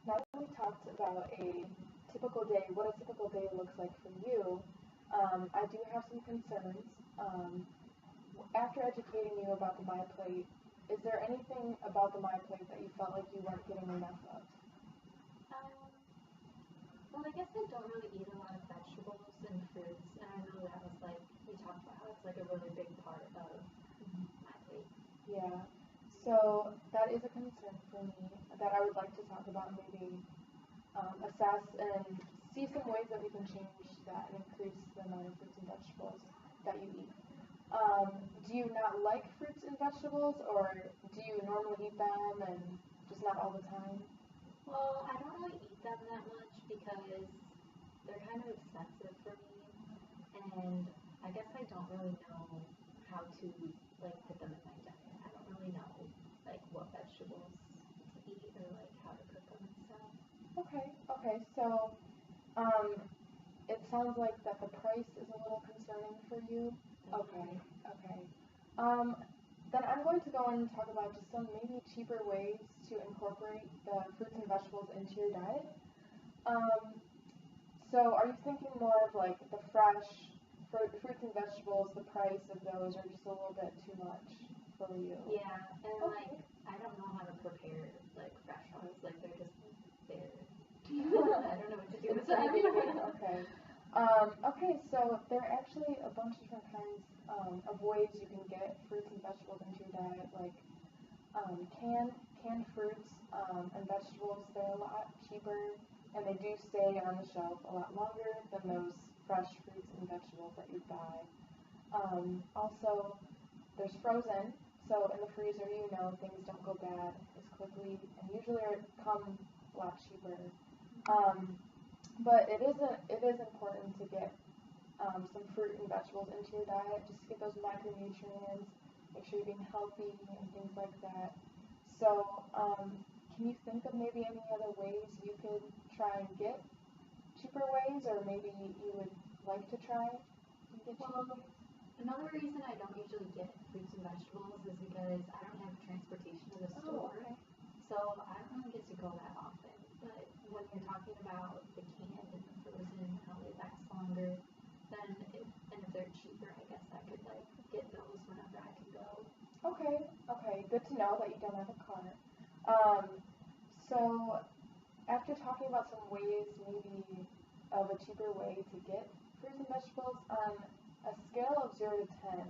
now that we talked about a typical day, what a typical day looks like for you, I do have some concerns. Um, After educating you about the MyPlate, is there anything about the MyPlate that you felt like you weren't getting enough of? Um, well, I guess I don't really eat a lot of vegetables and fruits, and I know that was like we talked about how it's like a really big part of my plate. Yeah. So that is a concern for me that I would like to talk about, maybe assess and see some ways that we can change that and increase the amount of fruits and vegetables that you eat. Do you not like fruits and vegetables, or do you normally eat them and just not all the time? Well, I don't really eat them that much because they're kind of expensive for me, and I guess I don't really know how to like put them in my diet. I don't really know like what vegetables to eat or like how to cook them and stuff. Okay, okay. So um, it sounds like that the price is a little concerning for you. Okay, Definitely. okay. Um, then I'm going to go and talk about just some maybe cheaper ways to incorporate the fruits and vegetables into your diet. Um, so are you thinking more of like the fresh fruits and vegetables, the price of those are just a little bit too much for you? Yeah, and like Okay. I don't know how to prepare like fresh ones. Like they're just there. I don't know what to do with them. Intimidating. Okay. Okay, so there are actually a bunch of different kinds of ways you can get fruits and vegetables into your diet, like canned fruits and vegetables. They're a lot cheaper, and they do stay on the shelf a lot longer than those fresh fruits and vegetables that you buy. Also, there's frozen. So in the freezer, things don't go bad as quickly, and usually come a lot cheaper. Um, but it is important to get some fruit and vegetables into your diet just to get those micronutrients, make sure you're being healthy and things like that. So, can you think of maybe any other ways you could try and get cheaper ways, or maybe you would like to try and get cheaper Well, ways? another reason I don't usually get fruits and vegetables is because I don't have transportation to the Oh, store. okay. So I don't really get to go that often. But when you're talking about the canned and the frozen, how they last longer, then if they're cheaper, I guess I could like get those whenever I can go. Okay, okay. Good to know that you don't have a car. Um, so after talking about some ways, maybe of a cheaper way to get fruits and vegetables, on a scale of 0 to 10,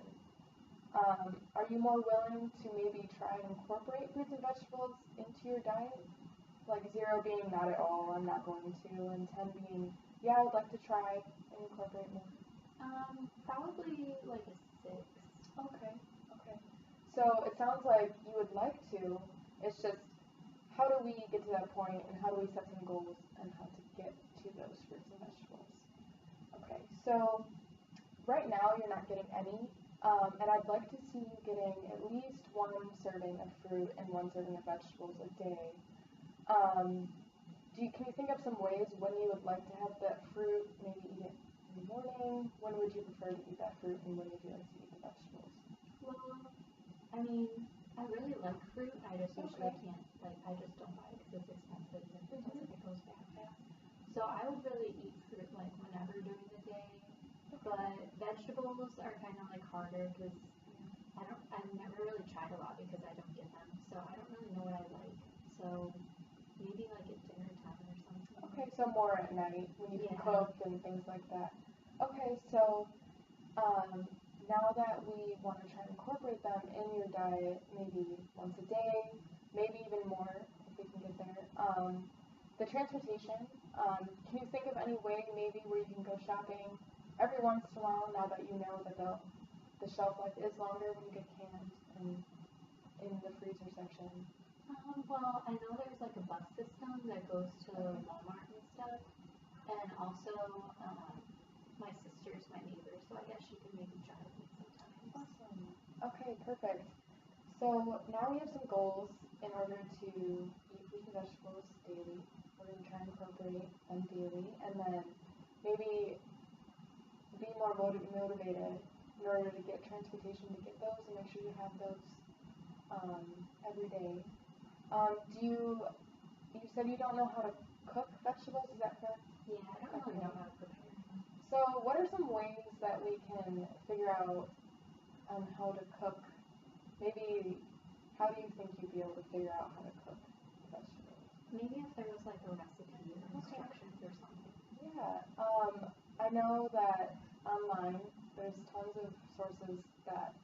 are you more willing to maybe try and incorporate fruits and vegetables into your diet? Like 0 being not at all, I'm not going to, and 10 being, yeah, I would like to try and incorporate more. Probably like a 6. Okay, okay. So it sounds like you would like to, it's just how do we get to that point, and how do we set some goals and how to get to those fruits and vegetables? Okay, so right now you're not getting any, and I'd like to see you getting at least one serving of fruit and one serving of vegetables a day. Um, can you think of some ways when you would like to have that fruit? Maybe eat it in the morning. When would you prefer to eat that fruit, and when would you like to eat the vegetables? Well, I mean, I really like fruit. I just usually Okay. can't, like, I just don't buy it because it's expensive and Mhm. it goes bad fast. So I would really eat fruit like whenever during the day. Okay. But vegetables are kind of like harder because I've never really tried a lot because I don't get them. So I don't really know what I like. So maybe like at dinner time or something. Okay, so more at night when you can Yeah. cook and things like that. Okay, so um, now that we want to try and incorporate them in your diet, maybe once a day, maybe even more if we can get there. The transportation, can you think of any way maybe where you can go shopping every once in a while now that you know that the shelf life is longer when you get canned and in the freezer section? Well, I know there's like a bus system that goes to Okay. Walmart and stuff. And also, my sister's my neighbor, so I guess she can maybe drive me sometimes. Awesome. Okay, perfect. So now we have some goals in order to eat fruits and vegetables daily. We're going to try and incorporate them daily, and then maybe be more motivated in order to get transportation to get those and make sure you have those every day. Do you said you don't know how to cook vegetables, is that correct? Yeah, I don't really know how to prepare them. So what are some ways that we can figure out how to cook? Maybe, how do you think you'd be able to figure out how to cook vegetables? Maybe if there was like a recipe or instructions or something. Yeah, I know that online there's tons of sources that,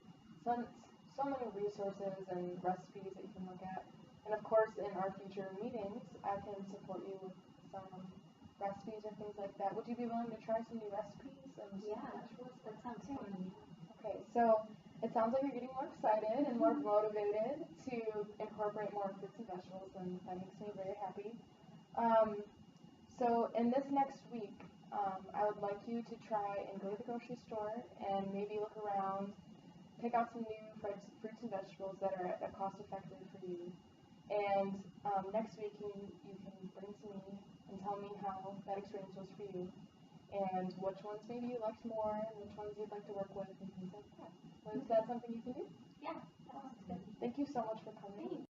so many resources and recipes that you can look at. And of course, in our future meetings, I can support you with some recipes or things like that. Would you be willing to try some new recipes? Yeah, that sounds fun. Okay, so it sounds like you're getting more excited and more motivated to incorporate more fruits and vegetables, and that makes me very happy. So in this next week, I would like you to try and go to the grocery store and maybe look around, pick out some new fruits and vegetables that are cost effective for you. And next week you can bring to me and tell me how that experience was for you, and which ones maybe you liked more, and which ones you'd like to work with, and things like that. So is that something you can do? Yeah, that sounds good. Thank you so much for coming. Thanks.